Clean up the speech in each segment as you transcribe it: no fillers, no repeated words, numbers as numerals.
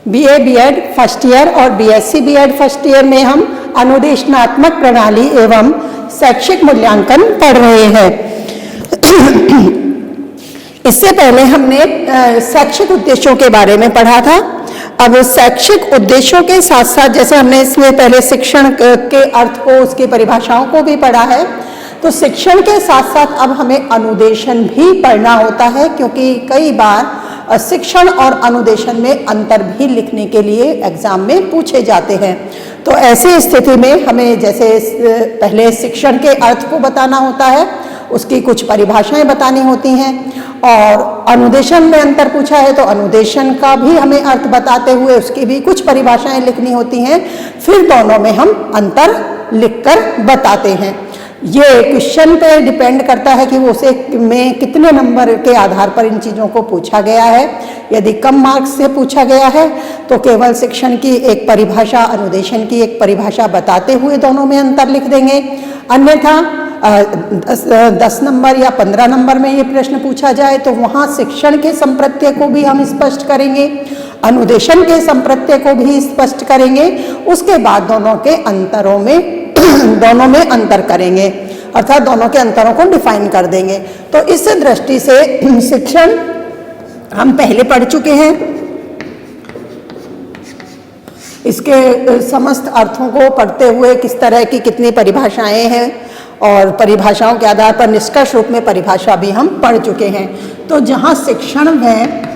BA BEd first year और BSc BEd first year में हम अनुदेशनात्मक प्रणाली एवं शैक्षिक मूल्यांकन पढ़ रहे हैं। इससे पहले हमने शैक्षिक उद्देश्यों के बारे में पढ़ा था। अब शैक्षिक उद्देश्यों के साथ साथ जैसे हमने इसमें पहले शिक्षण के अर्थ को, उसकी परिभाषाओं को भी पढ़ा है, तो शिक्षण के साथ साथ अब हमें अनुदेशन भी पढ़ना होता है, क्योंकि कई बार शिक्षण और अनुदेशन में अंतर भी लिखने के लिए एग्जाम में पूछे जाते हैं। तो ऐसी स्थिति में हमें जैसे पहले शिक्षण के अर्थ को बताना होता है, उसकी कुछ परिभाषाएं बतानी होती हैं, और अनुदेशन में अंतर पूछा है तो अनुदेशन का भी हमें अर्थ बताते हुए उसकी भी कुछ परिभाषाएं लिखनी होती हैं। फिर दोनों में हम अंतर लिखकर बताते हैं। ये क्वेश्चन पे डिपेंड करता है कि वो उसे में कितने नंबर के आधार पर इन चीज़ों को पूछा गया है। यदि कम मार्क्स से पूछा गया है तो केवल शिक्षण की एक परिभाषा, अनुदेशन की एक परिभाषा बताते हुए दोनों में अंतर लिख देंगे। अन्यथा 10 नंबर या 15 नंबर में ये प्रश्न पूछा जाए तो वहाँ शिक्षण के संप्रत्यय को भी हम स्पष्ट करेंगे, अनुदेशन के संप्रत्यय को भी स्पष्ट करेंगे। उसके बाद दोनों के अंतरों में दोनों में अंतर करेंगे, अर्थात दोनों के अंतरों को डिफाइन कर देंगे। तो इस दृष्टि से शिक्षण हम पहले पढ़ चुके हैं। इसके समस्त अर्थों को पढ़ते हुए किस तरह की कितनी परिभाषाएं हैं और परिभाषाओं के आधार पर निष्कर्ष रूप में परिभाषा भी हम पढ़ चुके हैं। तो जहां शिक्षण में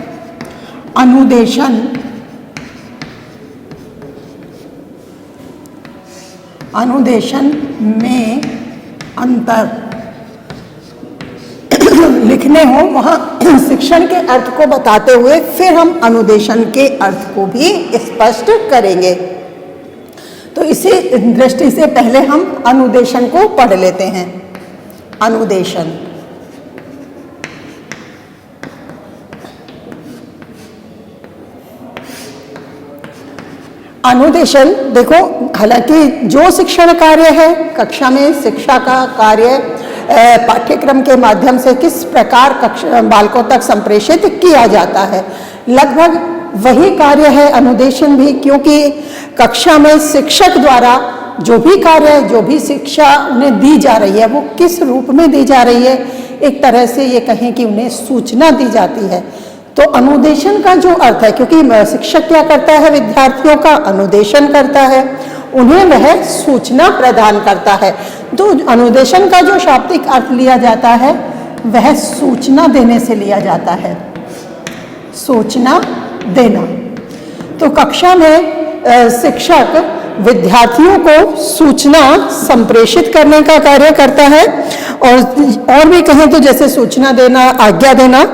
अनुदेशन में अंतर लिखने हो, वहाँ शिक्षण के अर्थ को बताते हुए फिर हम अनुदेशन के अर्थ को भी स्पष्ट करेंगे। तो इसी दृष्टि से पहले हम अनुदेशन को पढ़ लेते हैं। अनुदेशन अनुदेशन देखो, हालांकि जो शिक्षण कार्य है, कक्षा में शिक्षा का कार्य पाठ्यक्रम के माध्यम से किस प्रकार बालकों तक संप्रेषित किया जाता है, लगभग वही कार्य है अनुदेशन भी, क्योंकि कक्षा में शिक्षक द्वारा जो भी कार्य, जो भी शिक्षा उन्हें दी जा रही है, वो किस रूप में दी जा रही है, एक तरह से ये कहें कि उन्हें सूचना दी जाती है। तो अनुदेशन का जो अर्थ है, क्योंकि शिक्षक क्या करता है, विद्यार्थियों का अनुदेशन करता है, उन्हें वह सूचना प्रदान करता है। तो अनुदेशन का जो शाब्दिक अर्थ लिया जाता है वह सूचना देने से लिया जाता है, सूचना देना। तो कक्षा में शिक्षक विद्यार्थियों को सूचना संप्रेषित करने का कार्य करता है, और भी कहें तो जैसे सूचना देना, आज्ञा देना,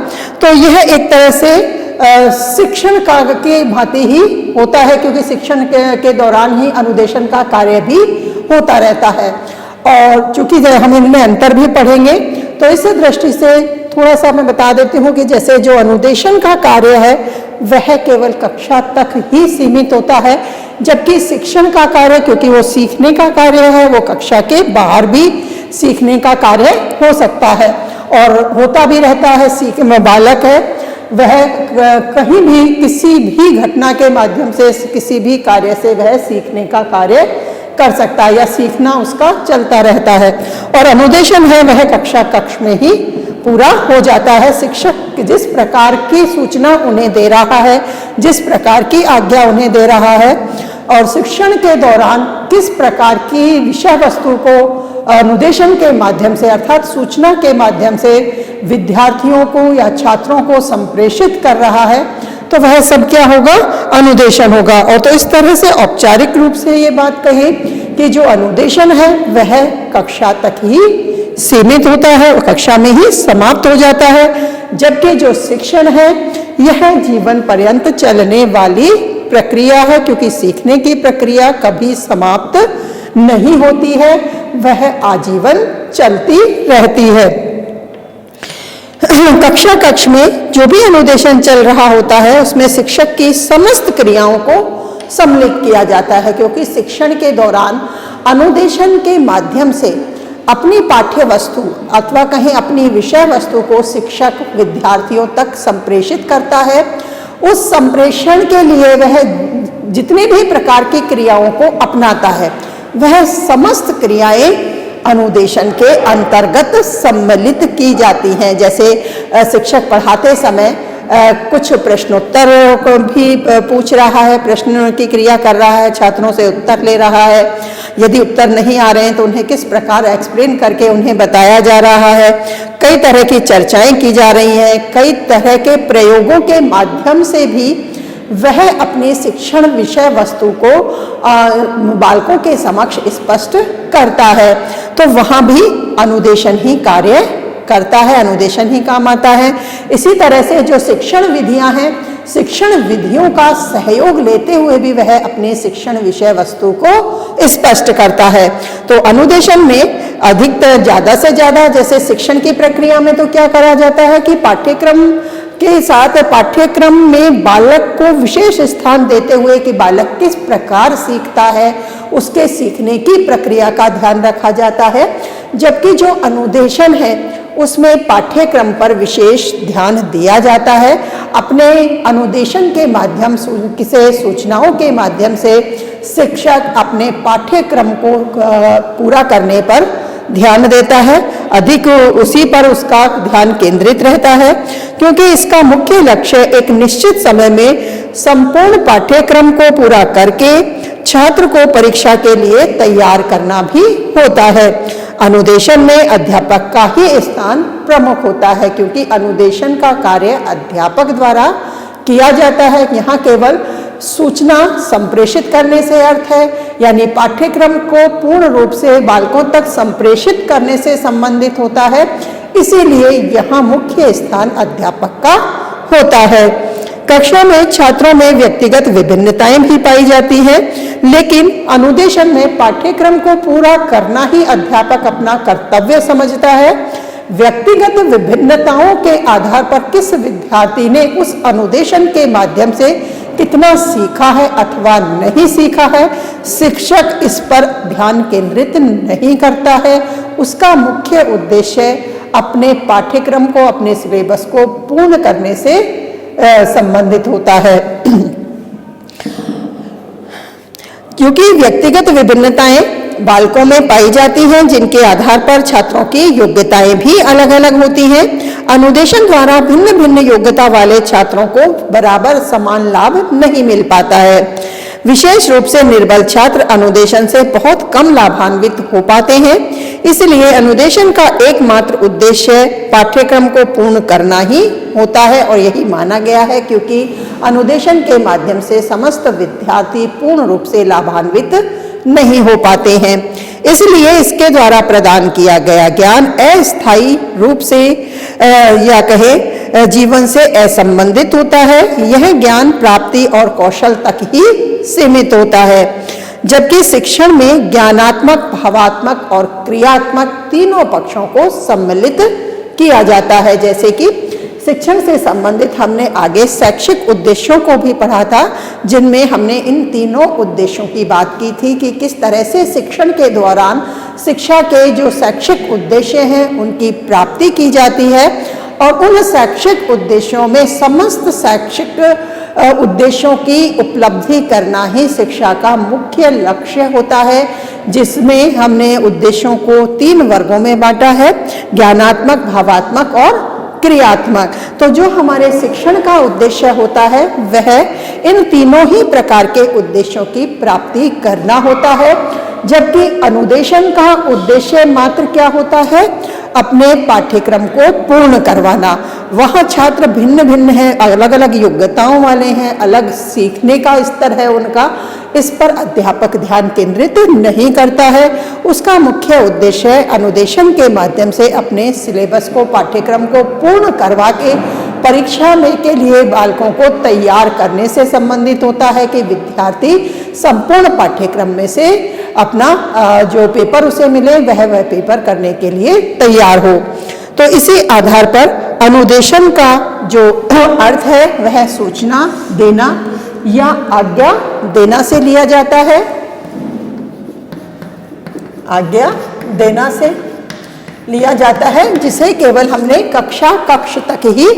तो यह एक तरह से शिक्षण कार्य के भांति ही होता है, क्योंकि शिक्षण के दौरान ही अनुदेशन का कार्य भी होता रहता है। और चूंकि हम इनमें अंतर भी पढ़ेंगे, तो इस दृष्टि से थोड़ा सा मैं बता देती हूँ कि जैसे जो अनुदेशन का कार्य है वह केवल कक्षा तक ही सीमित होता है, जबकि शिक्षण का कार्य, क्योंकि वो सीखने का कार्य है, वो कक्षा के बाहर भी सीखने का कार्य हो सकता है और होता भी रहता है। बालक है वह कहीं भी किसी भी घटना के माध्यम से, किसी भी कार्य से वह सीखने का कार्य कर सकता है या सीखना उसका चलता रहता है। और अनुदेशन है वह कक्ष में ही पूरा हो जाता है। शिक्षक जिस प्रकार की सूचना उन्हें दे रहा है, जिस प्रकार की आज्ञा उन्हें दे रहा है, और शिक्षण के दौरान किस प्रकार की विषय वस्तु को अनुदेशन के माध्यम से, अर्थात सूचना के माध्यम से विद्यार्थियों को या छात्रों को संप्रेषित कर रहा है, तो वह सब क्या होगा, अनुदेशन होगा। और तो इस तरह से औपचारिक रूप से ये बात कहें कि जो अनुदेशन है वह कक्षा तक ही सीमित होता है, कक्षा में ही समाप्त हो जाता है, जबकि जो शिक्षण है यह जीवन पर्यंत चलने वाली प्रक्रिया है, क्योंकि सीखने की प्रक्रिया कभी समाप्त नहीं होती है, वह आजीवन चलती रहती है। कक्ष में जो भी अनुदेशन चल रहा होता है उसमें शिक्षक की समस्त क्रियाओं को सम्मिलित किया जाता है, क्योंकि शिक्षण के दौरान अनुदेशन के माध्यम से अपनी पाठ्य वस्तु अथवा कहीं अपनी विषय वस्तु को शिक्षक विद्यार्थियों तक संप्रेषित करता है उस संप्रेषण के लिए वह जितनी भी प्रकार की क्रियाओं को अपनाता है, वह समस्त क्रियाएं अनुदेशन के अंतर्गत सम्मिलित की जाती हैं। जैसे शिक्षक पढ़ाते समय कुछ प्रश्नोत्तर को भी पूछ रहा है, प्रश्नों की क्रिया कर रहा है, छात्रों से उत्तर ले रहा है। यदि उत्तर नहीं आ रहे हैं तो उन्हें किस प्रकार एक्सप्लेन करके उन्हें बताया जा रहा है। कई तरह की चर्चाएं की जा रही हैं, कई तरह के प्रयोगों के माध्यम से भी वह अपनी शिक्षण विषय वस्तु को बालकों के समक्ष स्पष्ट करता है। तो वहाँ भी अनुदेशन ही कार्य करता है, अनुदेशन ही काम आता है। इसी तरह से जो शिक्षण विधियां हैं, शिक्षण विधियों का सहयोग लेते हुए भी वह अपने शिक्षण विषय वस्तु को स्पष्ट करता है। तो अनुदेशन में अधिकतर ज्यादा से ज्यादा, जैसे शिक्षण की प्रक्रिया में तो क्या करा जाता है कि पाठ्यक्रम के साथ पाठ्यक्रम में बालक को विशेष स्थान देते हुए कि बालक किस प्रकार सीखता है, उसके सीखने की प्रक्रिया का ध्यान रखा जाता है। जबकि जो अनुदेशन है उसमें पाठ्यक्रम पर विशेष ध्यान दिया जाता है। अपने अनुदेशन के माध्यम से, सूचनाओं के माध्यम से शिक्षक अपने पाठ्यक्रम को पूरा करने पर ध्यान देता है, अधिक उसी पर उसका ध्यान केंद्रित रहता है, क्योंकि इसका मुख्य लक्ष्य एक निश्चित समय में संपूर्ण पाठ्यक्रम को पूरा करके छात्र को परीक्षा के लिए तैयार करना भी होता है। अनुदेशन में अध्यापक का ही स्थान प्रमुख होता है, क्योंकि अनुदेशन का कार्य अध्यापक द्वारा किया जाता है। यहाँ केवल सूचना संप्रेषित करने से अर्थ है, यानी पाठ्यक्रम को पूर्ण रूप से बालकों तक संप्रेषित करने से संबंधित होता है। इसीलिए यहाँ मुख्य स्थान अध्यापक का होता है। कक्षा में छात्रों में व्यक्तिगत विभिन्नताएं भी पाई जाती हैं, लेकिन अनुदेशन में पाठ्यक्रम को पूरा करना ही अध्यापक अपना कर्तव्य समझता है। व्यक्तिगत विभिन्नताओं के आधार पर किस विद्यार्थी ने उस अनुदेशन के माध्यम से कितना सीखा है अथवा नहीं सीखा है, शिक्षक इस पर ध्यान केंद्रित नहीं करता है। उसका मुख्य उद्देश्य अपने पाठ्यक्रम को, अपने सिलेबस को पूर्ण करने से संबंधित होता है। क्योंकि व्यक्तिगत विभिन्नताएं बालकों में पाई जाती हैं, जिनके आधार पर छात्रों की योग्यताएं भी अलग अलग होती हैं। अनुदेशन द्वारा भिन्न भिन्न योग्यता वाले छात्रों को बराबर समान लाभ नहीं मिल पाता है। विशेष रूप से निर्बल छात्र अनुदेशन से बहुत कम लाभान्वित हो पाते हैं। इसलिए अनुदेशन का एकमात्र उद्देश्य पाठ्यक्रम को पूर्ण करना ही होता है, और यही माना गया है, क्योंकि अनुदेशन के माध्यम से समस्त विद्यार्थी पूर्ण रूप से लाभान्वित नहीं हो पाते हैं। इसलिए इसके द्वारा प्रदान किया गया ज्ञान अस्थायी रूप से या कहे जीवन से असंबंधित होता है। यह ज्ञान प्राप्ति और कौशल तक ही सीमित होता है, जबकि शिक्षण में ज्ञानात्मक, भावात्मक और क्रियात्मक तीनों पक्षों को सम्मिलित किया जाता है। जैसे कि शिक्षण से संबंधित हमने आगे शैक्षिक उद्देश्यों को भी पढ़ा था, जिनमें हमने इन तीनों उद्देश्यों की बात की थी कि किस तरह से शिक्षण के दौरान शिक्षा के जो शैक्षिक उद्देश्य हैं उनकी प्राप्ति की जाती है, और उन शैक्षिक उद्देश्यों में समस्त शैक्षिक उद्देश्यों की उपलब्धि करना ही शिक्षा का मुख्य लक्ष्य होता है, जिसमें हमने उद्देश्यों को 3 वर्गों में बांटा है, ज्ञानात्मक, भावात्मक और क्रियात्मक। तो जो हमारे शिक्षण का उद्देश्य होता है वह इन तीनों ही प्रकार के उद्देश्यों की प्राप्ति करना होता है, जबकि अनुदेशन का उद्देश्य मात्र क्या होता है, अपने पाठ्यक्रम को पूर्ण करवाना। वहाँ छात्र भिन्न भिन्न हैं, अलग अलग योग्यताओं वाले हैं, अलग सीखने का स्तर है उनका, इस पर अध्यापक ध्यान केंद्रित नहीं करता है। उसका मुख्य उद्देश्य अनुदेशन के माध्यम से अपने सिलेबस को, पाठ्यक्रम को पूर्ण करवा के परीक्षा में के लिए बालकों को तैयार करने से संबंधित होता है कि विद्यार्थी संपूर्ण पाठ्यक्रम में से अपना जो पेपर उसे मिले वह पेपर करने के लिए तैयार हो। तो इसी आधार पर अनुदेशन का जो अर्थ है वह सूचना देना या आज्ञा देना से लिया जाता है, आज्ञा देना से लिया जाता है, जिसे केवल हमने कक्ष तक ही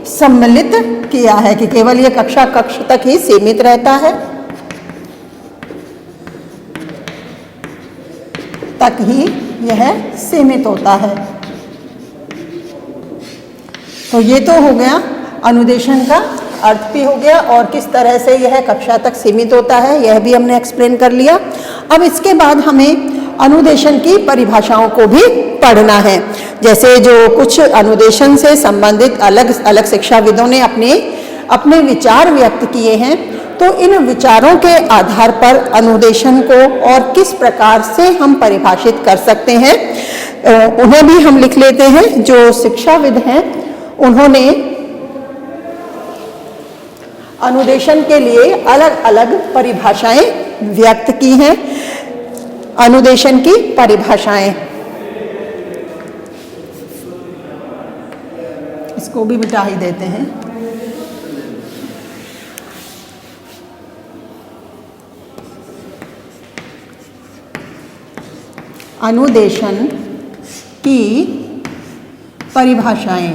सम्मिलित किया है कि केवल ये कक्षा कक्ष तक ही सीमित रहता है, तक ही यह सीमित होता है। तो ये तो हो गया अनुदेशन का अर्थ भी हो गया और किस तरह से यह कक्षा तक सीमित होता है यह भी हमने एक्सप्लेन कर लिया। अब इसके बाद हमें अनुदेशन की परिभाषाओं को भी पढ़ना है। जैसे जो कुछ अनुदेशन से संबंधित अलग अलग शिक्षाविदों ने अपने विचार व्यक्त किए हैं, तो इन विचारों के आधार पर अनुदेशन को और किस प्रकार से हम परिभाषित कर सकते हैं उन्हें भी हम लिख लेते हैं। जो शिक्षाविद हैं उन्होंने अनुदेशन के लिए अलग अलग परिभाषाएं व्यक्त की हैं। अनुदेशन की परिभाषाएं, इसको भी मिटा ही देते हैं। अनुदेशन की परिभाषाएं,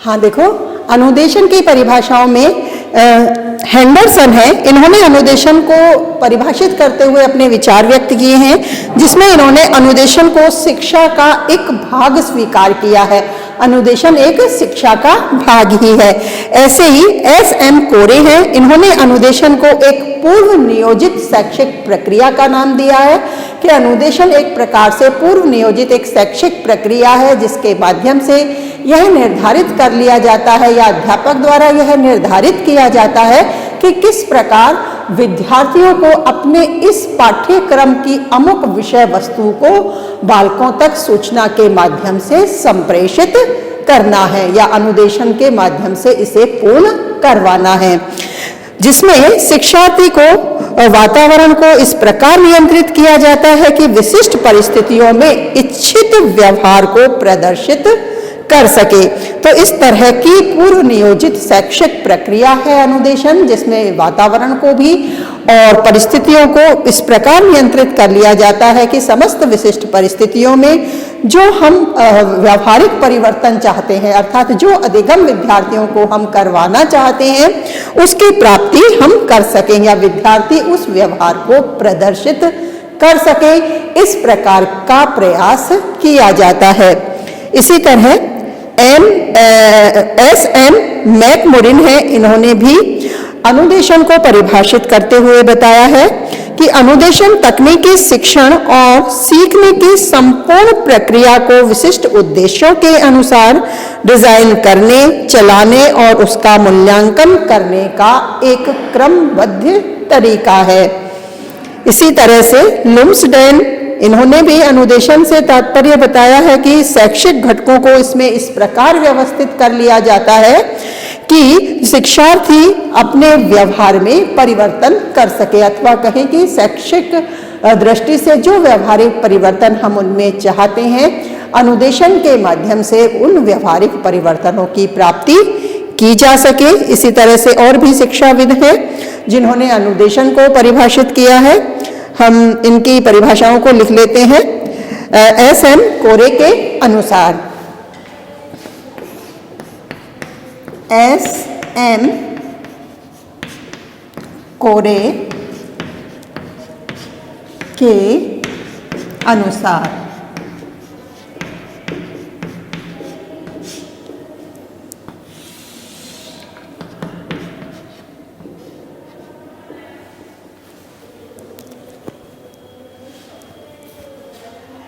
हाँ देखो, अनुदेशन की परिभाषाओं में हेंडरसन है, इन्होंने अनुदेशन को परिभाषित करते हुए अपने विचार व्यक्त किए हैं, जिसमें इन्होंने अनुदेशन को शिक्षा का एक भाग स्वीकार किया है। अनुदेशन एक शिक्षा का भाग ही है। ऐसे ही एस.एम. कोरे हैं, इन्होंने अनुदेशन को एक पूर्व नियोजित शैक्षिक प्रक्रिया का नाम दिया है कि अनुदेशन एक प्रकार से पूर्व नियोजित एक शैक्षिक प्रक्रिया है जिसके माध्यम से यह निर्धारित कर लिया जाता है या अध्यापक द्वारा यह निर्धारित किया जाता है कि किस प्रकार विद्यार्थियों को अपने इस पाठ्यक्रम की अमुक विषय वस्तु को बालकों तक सूचना के माध्यम से संप्रेषित करना है या अनुदेशन के माध्यम से इसे पूर्ण करवाना है, जिसमें शिक्षार्थी को वातावरण को इस प्रकार नियंत्रित किया जाता है कि विशिष्ट परिस्थितियों में इच्छित व्यवहार को प्रदर्शित कर सके। तो इस तरह की पूर्व नियोजित शैक्षिक प्रक्रिया है अनुदेशन, जिसमें वातावरण को भी और परिस्थितियों को इस प्रकार नियंत्रित कर लिया जाता है कि समस्त विशिष्ट परिस्थितियों में जो हम व्यावहारिक परिवर्तन चाहते हैं, अर्थात जो अधिगम विद्यार्थियों को हम करवाना चाहते हैं, उसकी प्राप्ति हम कर सकें या विद्यार्थी उस व्यवहार को प्रदर्शित कर सके, इस प्रकार का प्रयास किया जाता है। इसी तरह एस.एम. मैकमोरिन है, इन्होंने भी अनुदेशन को परिभाषित करते हुए बताया है कि अनुदेशन तकनीकी शिक्षण और सीखने की संपूर्ण प्रक्रिया को विशिष्ट उद्देश्यों के अनुसार डिजाइन करने, चलाने और उसका मूल्यांकन करने का एक क्रमबद्ध तरीका है। इसी तरह से लुम्सडेन, इन्होंने भी अनुदेशन से तात्पर्य बताया है कि शैक्षिक घटकों को इसमें इस प्रकार व्यवस्थित कर लिया जाता है कि शिक्षार्थी अपने व्यवहार में परिवर्तन कर सके, अथवा कहें कि शैक्षिक दृष्टि से जो व्यवहारिक परिवर्तन हम उनमें चाहते हैं, अनुदेशन के माध्यम से उन व्यवहारिक परिवर्तनों की प्राप्ति की जा सके। इसी तरह से और भी शिक्षाविद हैं जिन्होंने अनुदेशन को परिभाषित किया है। हम इनकी परिभाषाओं को लिख लेते हैं। एस.एम. कोरे के अनुसार, एस.एम. कोरे के अनुसार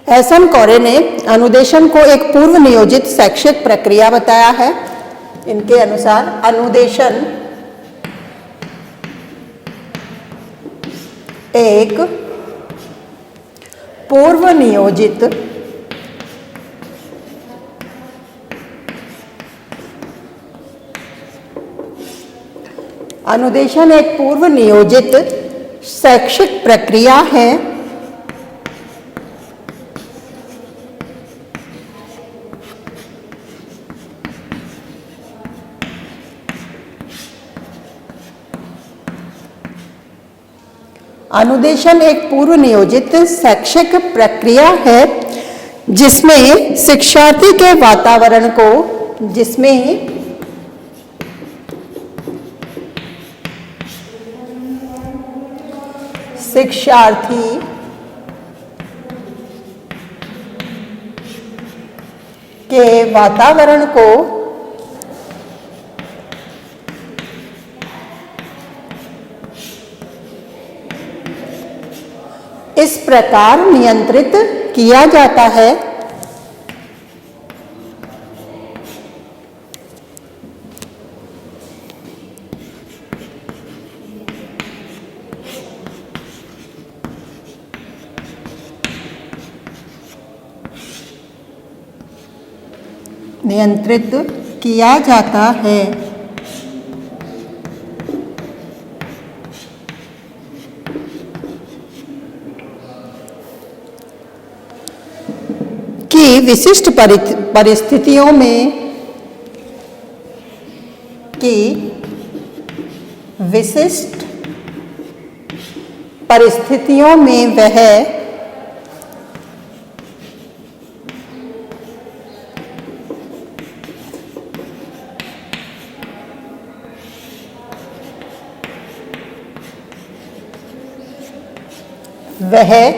एस.एम. कोरे ने अनुदेशन को एक पूर्व नियोजित शैक्षिक प्रक्रिया बताया है। इनके अनुसार अनुदेशन एक पूर्व नियोजित अनुदेशन एक पूर्व नियोजित शैक्षिक प्रक्रिया है अनुदेशन एक पूर्व नियोजित शैक्षिक प्रक्रिया है जिसमें शिक्षार्थी के वातावरण को इस प्रकार नियंत्रित किया जाता है कि विशिष्ट परिस्थितियों में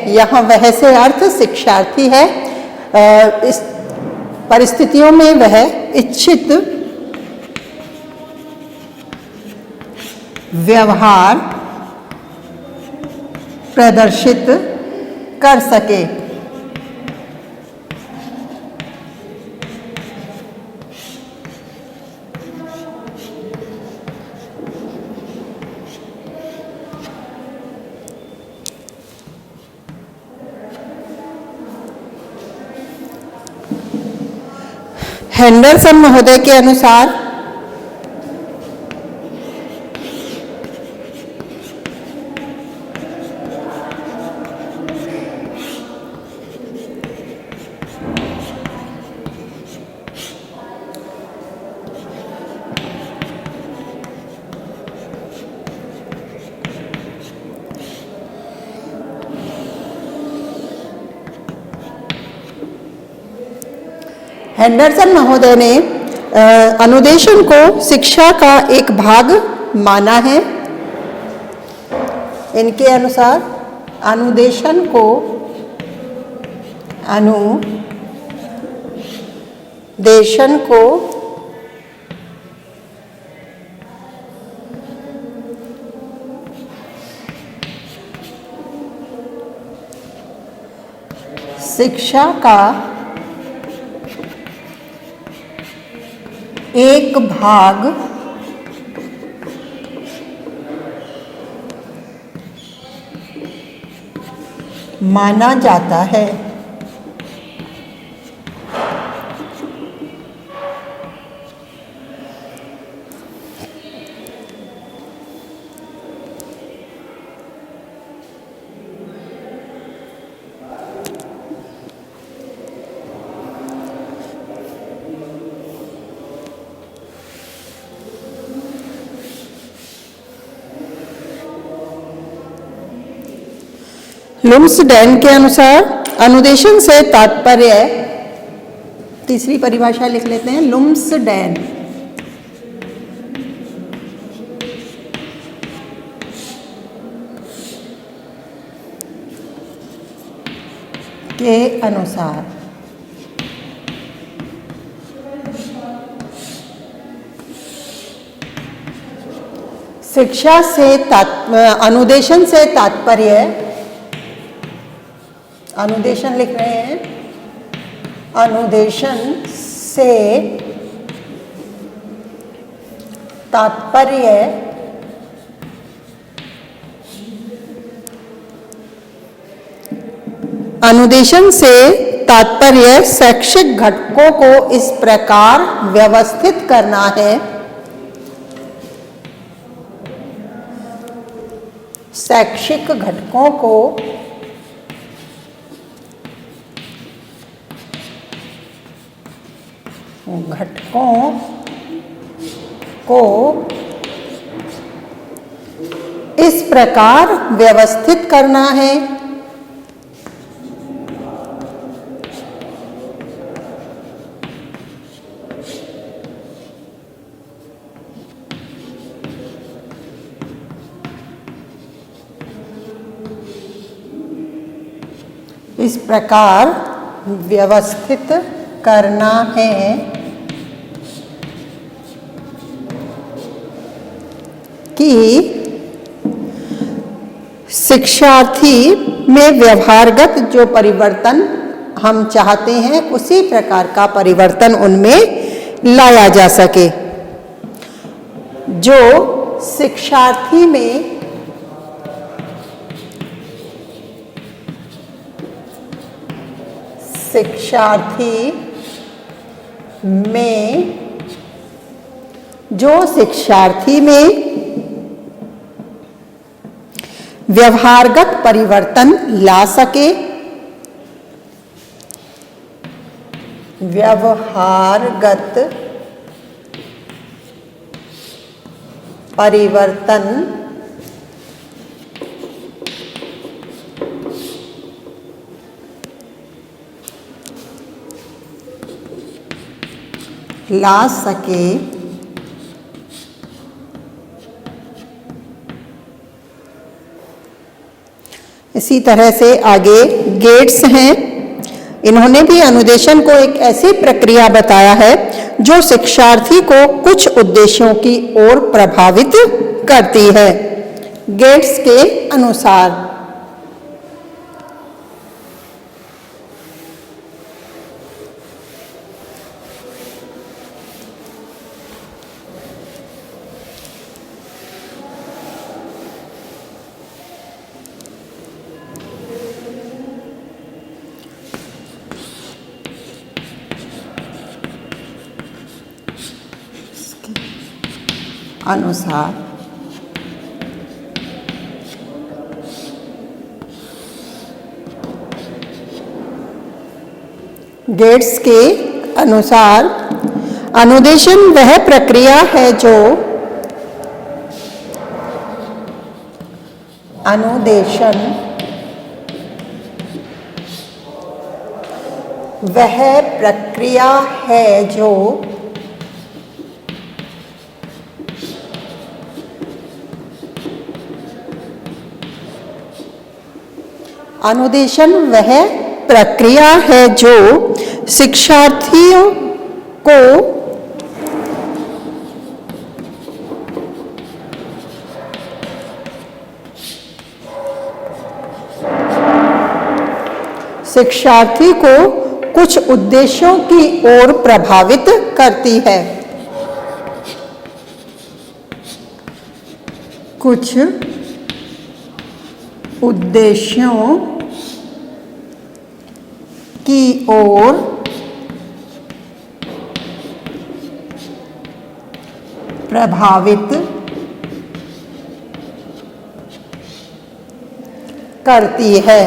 यहाँ वह से अर्थ शिक्षार्थी है। इस परिस्थितियों में वह इच्छित व्यवहार प्रदर्शित कर सके। हेंडरसन महोदय के अनुसार हेंडरसन महोदय ने अनुदेशन को शिक्षा का एक भाग माना है। इनके अनुसार अनुदेशन को शिक्षा का एक भाग माना जाता है। लुम्सडेन के अनुसार अनुदेशन से तात्पर्य, तीसरी परिभाषा लिख लेते हैं। लुम्सडेन के अनुसार शिक्षा से अनुदेशन से तात्पर्य, अनुदेशन लिख रहे हैं, अनुदेशन से तात्पर्य शैक्षिक घटकों को इस प्रकार व्यवस्थित करना है, शैक्षिक घटकों को इस प्रकार व्यवस्थित करना है। इस प्रकार व्यवस्थित करना है कि शिक्षार्थी में व्यवहारगत जो परिवर्तन हम चाहते हैं उसी प्रकार का परिवर्तन उनमें लाया जा सके। जो शिक्षार्थी में व्यवहारगत परिवर्तन ला सके, व्यवहारगत परिवर्तन ला सके, इसी तरह से आगे गेट्स हैं। इन्होंने भी अनुदेशन को एक ऐसी प्रक्रिया बताया है जो शिक्षार्थी को कुछ उद्देश्यों की ओर प्रभावित करती है। गेट्स के अनुसार गेट्स के अनुसार अनुदेशन वह प्रक्रिया है जो अनुदेशन वह प्रक्रिया है जो शिक्षार्थियों को कुछ उद्देश्यों की ओर प्रभावित करती है। कुछ उद्देश्यों की ओर प्रभावित करती है।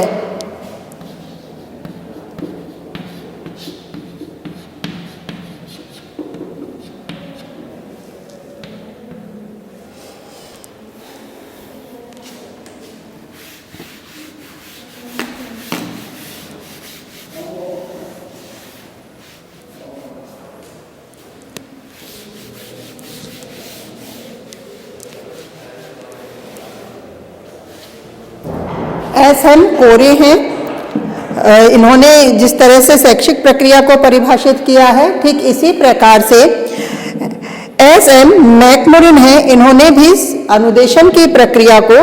एस.एम. कोरे हैं। इन्होंने जिस तरह से शैक्षिक प्रक्रिया को परिभाषित किया है ठीक इसी प्रकार से एस.एम. मैकमोरिन है। इन्होंने भी अनुदेशन की प्रक्रिया को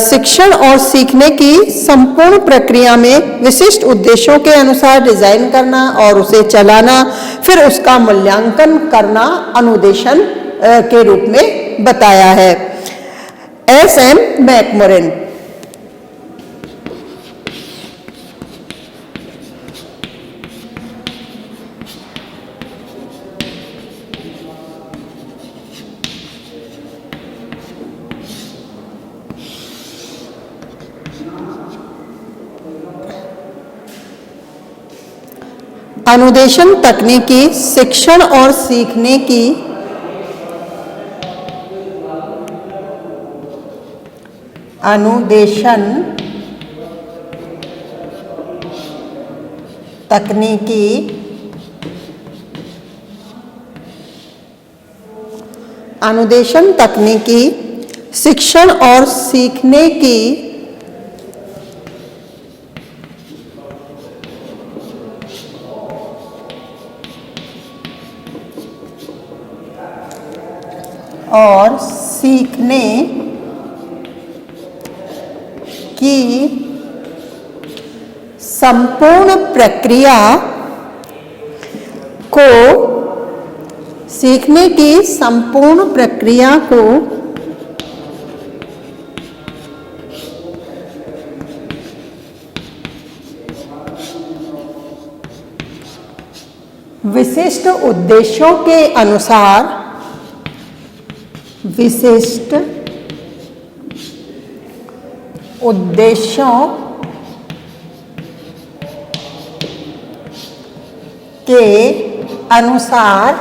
शिक्षण और सीखने की संपूर्ण प्रक्रिया में विशिष्ट उद्देश्यों के अनुसार डिजाइन करना और उसे चलाना, फिर उसका मूल्यांकन करना अनुदेशन के रूप में बताया है। एस.एम. मैकमोरिन। अनुदेशन तकनीकी शिक्षण और सीखने की अनुदेशन तकनीकी अनुदेशन तकनीकी शिक्षण और सीखने की संपूर्ण प्रक्रिया को सीखने की संपूर्ण प्रक्रिया को विशिष्ट उद्देश्यों के अनुसार विशिष्ट उद्देश्यों के अनुसार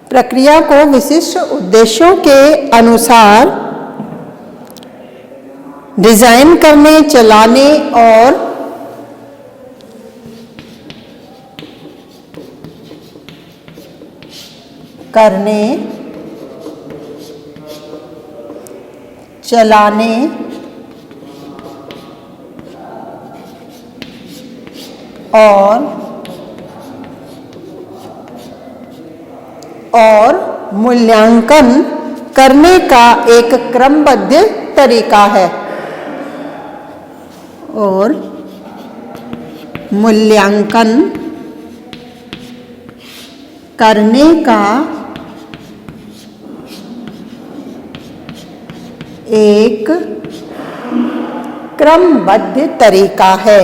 प्रक्रिया को विशिष्ट उद्देश्यों के अनुसार डिजाइन करने, चलाने और करने, चलाने और मूल्यांकन करने का एक क्रमबद्ध तरीका है। और मूल्यांकन करने का एक क्रमबद्ध तरीका है।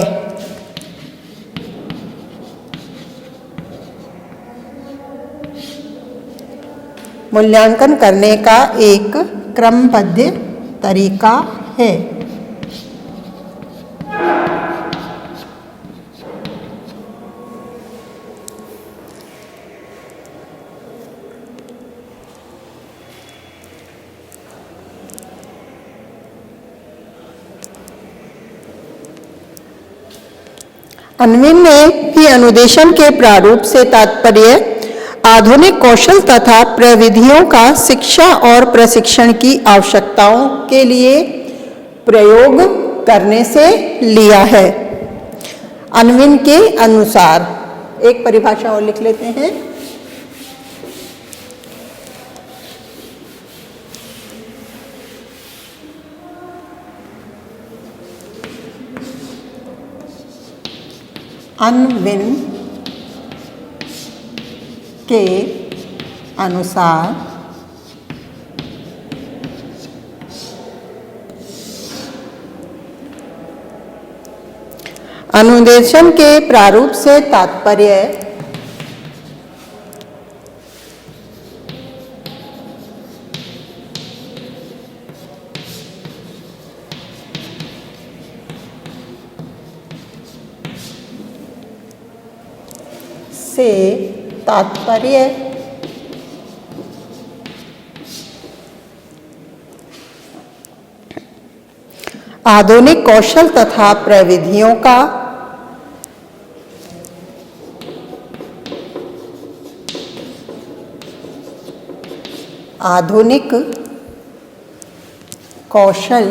मूल्यांकन करने का एक क्रमबद्ध तरीका है। अन्विन में भी अनुदेशन के प्रारूप से तात्पर्य आधुनिक कौशल तथा प्रविधियों का शिक्षा और प्रशिक्षण की आवश्यकताओं के लिए प्रयोग करने से लिया है। अन्विन के अनुसार एक परिभाषा और लिख लेते हैं। अन्विन के अनुसार अनुदेशन के प्रारूप से तात्पर्य आधुनिक कौशल तथा प्रविधियों का आधुनिक कौशल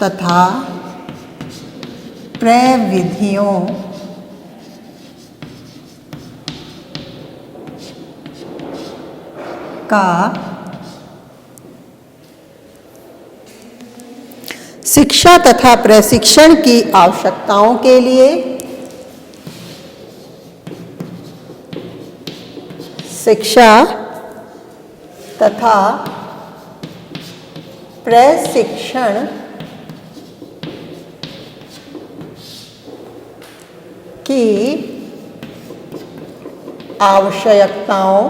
तथा प्रविधियों का शिक्षा तथा प्रशिक्षण की आवश्यकताओं के लिए शिक्षा तथा प्रशिक्षण की आवश्यकताओं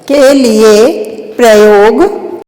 के लिए प्रयोग